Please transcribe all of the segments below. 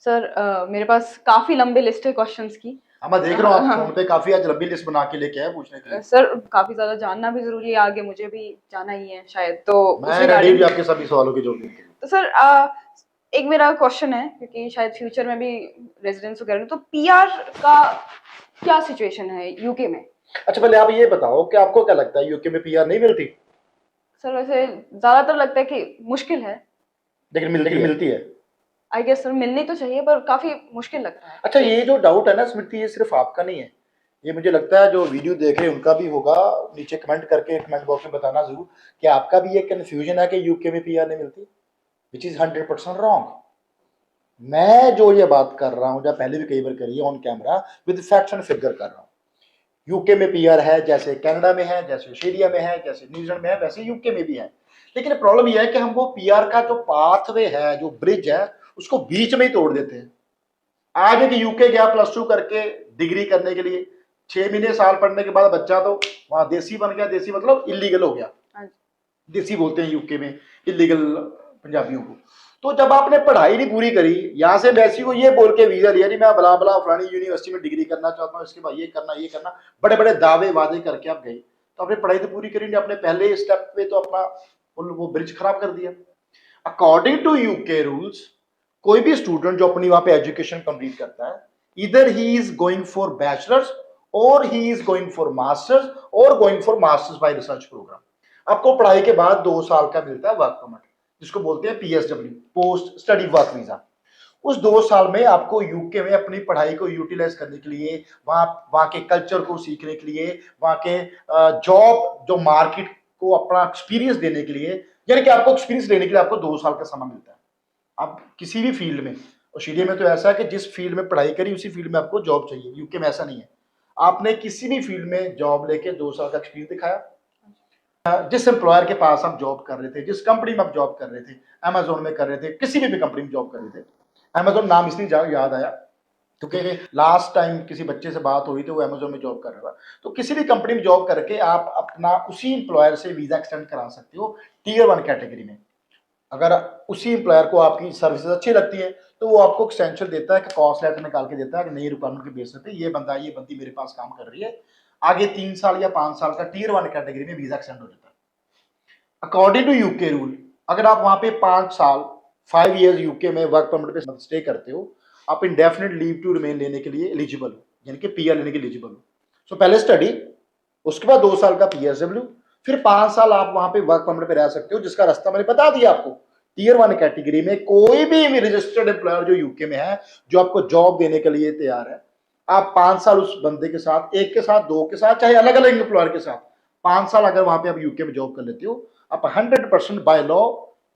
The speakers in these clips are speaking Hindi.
सर मेरे पास काफ़ी लंबी लिस्ट है क्वेश्चंस की। हाँ, मैं देख रहा हूँ आप हाँ, फोन पे काफी आज लंबी लिस्ट बना के लेके आए पूछने के लिए। सर काफ़ी ज़्यादा जानना भी ज़रूरी है, आगे मुझे भी जाना ही है शायद, तो उस मैं रेडी रिगार्डिंग। भी आपके सभी सवालों के जवाब देने के लिए। तो सर एक मेरा क्वेश्चन है, क्योंकि शायद फ्यूचर में भी रेजिडेंस वगैरह में, तो पीआर का क्या सिचुएशन है यूके में? अच्छा, पहले आप ये बताओ कि आपको क्या लगता है यूके में पीआर नहीं मिलती? सर वैसे ज़्यादातर लगता है कि मुश्किल है। लेकिन मिलती है। आई गेस सर मिलनी तो चाहिए, पर काफ़ी मुश्किल लगता है अच्छा, ये केस। जो डाउट है ना स्मृति, ये सिर्फ आपका नहीं है, ये मुझे लगता है जो वीडियो देख रहे हैं उनका भी होगा। नीचे कमेंट करके कमेंट बॉक्स में बताना जरूर कि आपका भी ये कंफ्यूजन है कि यूके में पीआर नहीं मिलती, विच इज 100% रॉन्ग। मैं जो ये बात कर रहा हूँ, जो पहले भी कई बार करी है on camera, with facts and figure कर रहा हूँ। यूके में पीआर है, जैसे कनाडा में है, जैसे ऑस्ट्रेलिया में है, जैसे न्यूजीलैंड में है, वैसे यूके में भी है। लेकिन प्रॉब्लम यह है कि हम वो पीआर का जो पाथवे है, जो ब्रिज है, उसको बीच में ही तोड़ देते हैं। आगे के यूके गया +2 करके डिग्री करने के लिए, 6 महीने साल पढ़ने के बाद बच्चा तो वहां देसी बन गया। देसी मतलब इलीगल हो गया, देसी बोलते हैं यूके में इलीगल पंजाबियों को। तो जब आपने पढ़ाई नहीं पूरी करी, यहाँ से वैसी को ये बोल के वीजा लिया, नहीं मैं बला बला फलानी यूनिवर्सिटी में डिग्री करना चाहता हूँ, इसके बाद ये करना, बड़े बड़े दावे वादे करके आप गए, तो आपने पढ़ाई तो पूरी करी नहीं, अपने पहले स्टेप पे तो अपना वो ब्रिज खराब कर दिया। अकॉर्डिंग टू यूके रूल्स, कोई भी स्टूडेंट जो अपनी वहां पे एजुकेशन कंप्लीट करता है, इधर he is going for bachelors और he is going for masters और going for masters by research program. आपको पढ़ाई के बाद 2 साल का मिलता है वर्क परमिट, जिसको बोलते हैं PSW, post study work visa. उस 2 साल में आपको यूके में अपनी पढ़ाई को यूटिलाइज करने के लिए, वहां के कल्चर को सीखने के लिए, वहां के जॉब जो मार्केट को अपना एक्सपीरियंस देने के लिए, यानी कि आपको एक्सपीरियंस लेने के लिए आपको 2 साल का समय मिलता है। आप किसी भी फील्ड में, ऑस्ट्रेलिया में तो ऐसा है कि जिस फील्ड में पढ़ाई करी उसी फील्ड में आपको जॉब चाहिए। यूके में ऐसा नहीं है, आपने किसी भी फील्ड में जॉब लेके 2 साल का एक्सपीरियंस दिखाया, जिस एम्प्लॉयर के पास आप जॉब कर रहे थे, जिस कंपनी में आप जॉब कर रहे थे, अमेजोन में कर रहे थे, किसी भी कंपनी में जॉब कर रहे थे। अमेजोन नाम इसलिए याद आया क्योंकि लास्ट टाइम किसी बच्चे से बात हुई थी, वो अमेजोन में जॉब कर रहा था। तो किसी भी कंपनी में जॉब करके आप अपना उसी एम्प्लॉयर से वीजा एक्सटेंड करा सकते हो टीयर 1 कैटेगरी में। अगर उसी एम्प्लॉयर को आपकी सर्विसेज अच्छी लगती है तो वो आपको एक्सटेंशन देता है कि कॉस्ट लेटर निकाल के देता है कि नई रिक्वायरमेंट के बेसिस पे ये बंदी मेरे पास काम कर रही है, आगे 3 साल या 5 साल का टीयर 1 कैटेगरी में वीजा एक्सटेंड हो जाता है अकॉर्डिंग टू यूके रूल। अगर आप वहां पे 5 साल 5 ईयर्स यूके में वर्क परमिट पे स्टे करते हो, आप इंडेफिनिट लीव टू रिमेन लेने के लिए एलिजिबल हो, यानी कि पीआर लेने के लिए एलिजिबल हो। सो पहले स्टडी, उसके बाद 2 साल का पीएसडब्ल्यू, फिर 5 साल आप वहां पे वर्क परमिट पे रह सकते हो, जिसका रास्ता मैंने बता दिया आपको। टीयर 1 कैटेगरी में कोई भी रजिस्टर्ड एम्प्लॉयर जो यूके में है, जो आपको जॉब देने के लिए तैयार है, आप 5 साल उस बंदे के साथ, एक के साथ, दो के साथ, चाहे अलग अलग एम्प्लॉयर के साथ, 5 साल अगर वहां पे आप यूके में जॉब कर लेते हो, आप 100% बाय लॉ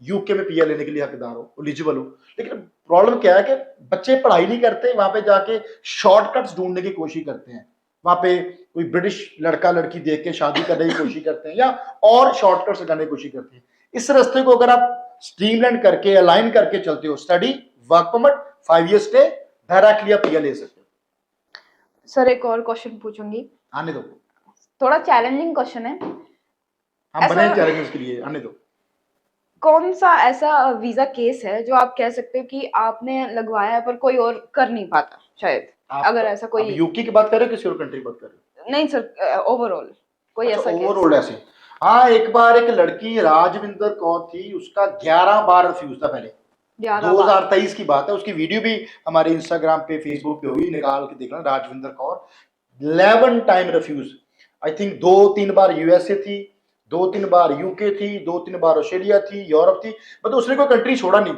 यूके में पीआर लेने के लिए हकदार हो, एलिजिबल हो। लेकिन प्रॉब्लम क्या है कि बच्चे पढ़ाई नहीं करते, वहां पे जाके शॉर्टकट्स ढूंढने की कोशिश करते हैं, वहां पे कोई ब्रिटिश लड़का लड़की देख के शादी करने की कोशिश करते हैं या और शॉर्टकट्स लगाने की कोशिश करते हैं। इस रास्ते को अगर आप स्ट्रीमलाइन करके अलाइन करके चलते हो, study, work permit, 5 year stay, directly आप पीआर ले सकते हो। सर एक और क्वेश्चन पूछूंगी, आने दो, थोड़ा चैलेंजिंग क्वेश्चन है। हम बने ऐसा चैलेंजेस के लिए, आने दो। कौन सा ऐसा वीजा केस है जो आप कह सकते हो कि आपने लगवाया है पर कोई और कर नहीं पाता शायद, आप अगर ऐसा अब कोई? यूके की बात कर रहे हो, किसी और कंट्री की बात कर रहे हो? नहीं सर, ओवरऑल कोई अच्छा, ऐसा केस। ओवरऑल ऐसे। हाँ, एक बार एक लड़की राजविंदर कौर थी, उसका 11 बार रिफ्यूज था पहले। 11 बार? 2023 की बात है, उसकी वीडियो भी हमारे इंस्टाग्राम पे फेसबुक पे होगी, निकाल के देखना। Rajvinder Kaur 11 time refuse. I think 2-3 बार यूएसए थी, 2-3 बार यूके थी, 2-3 बार ऑस्ट्रेलिया थी, यूरोप थी, मतलब उसने कोई कंट्री छोड़ा नहीं।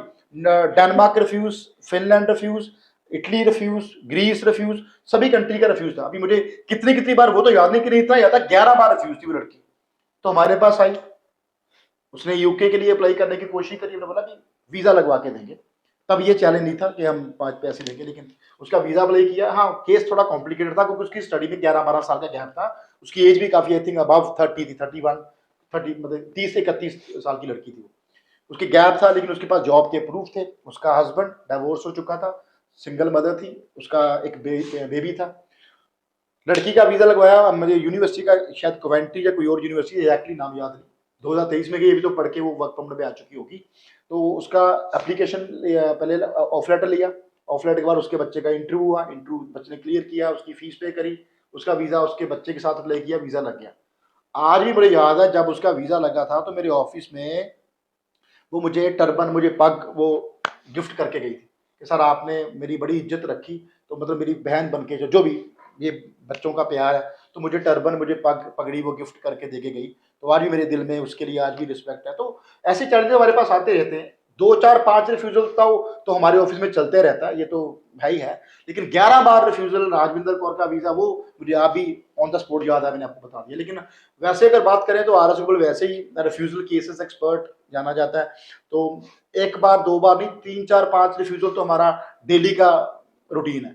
Denmark refuse, Finland refuse, Italy refuse, Greece refuse, सभी कंट्री का रिफ्यूज था। अभी मुझे कितनी कितनी बार वो तो याद नहीं, कि इतना याद था, 11 बार रिफ्यूज थी वो लड़की। तो हमारे पास आई, उसने यूके के लिए अप्लाई करने की कोशिश करी, हमने बोला कि वीजा लगवा के देंगे। तब ये चैलेंज नहीं था कि हम 5 पैसे देंगे, लेकिन उसका वीजा अप्लाई किया। हाँ, केस थोड़ा कॉम्प्लिकेटेड था क्योंकि उसकी स्टडी में 11-12 साल का गैप था। उसकी एज भी काफी, आई थिंक अबव 30 थी, 31, 30, मतलब 30 से 31 साल की लड़की थी वो। उसके गैप था, लेकिन उसके पास जॉब के प्रूफ थे। उसका हस्बैंड डाइवोर्स हो चुका था, सिंगल मदर थी, उसका एक बेबी था। लड़की का वीजा लगवाया, मुझे यूनिवर्सिटी का शायद कोवेंट्री या कोई और यूनिवर्सिटी, एग्जैक्टली नाम याद नहीं, 2023 में गई, अभी तो पढ़ के वो वर्क परमिट पे आ चुकी होगी। तो उसका एप्लीकेशन पहले ऑफ लेटर लिया, ऑफलाइट के बाद उसके बच्चे का इंटरव्यू हुआ, इंटरव्यू बच्चे ने क्लियर किया, उसकी फीस पे करी, उसका वीज़ा उसके बच्चे के साथ अप्लाई किया, वीज़ा लग गया। आज भी मुझे याद है जब उसका वीज़ा लगा था तो मेरे ऑफिस में वो मुझे टर्बन, मुझे पग वो गिफ्ट करके गई थी कि सर आपने मेरी बड़ी इज्जत रखी, तो मतलब मेरी बहन बन के जो भी ये बच्चों का प्यार है, तो मुझे टर्बन, मुझे पगड़ी वो गिफ्ट करके दे के गई। तो आज भी मेरे दिल में उसके लिए आज भी रिस्पेक्ट है। तो ऐसे चैलेंजेस हमारे पास आते रहते हैं। 2 4 5 रिफ्यूजल तो हमारे ऑफिस में चलते रहता है, ये तो है ही है। लेकिन 11 बार रिफ्यूजल राजविंदर कौर का वीज़ा, वो मुझे आप भी ऑन द स्पॉट याद है, मैंने आपको बता दिया। लेकिन वैसे अगर बात करें तो आर एस गूगल वैसे ही रिफ्यूजल केसेस एक्सपर्ट जाना जाता है। तो 1 बार 2 बार नहीं, 3 4 5 रिफ्यूजल तो हमारा डेली का रूटीन है।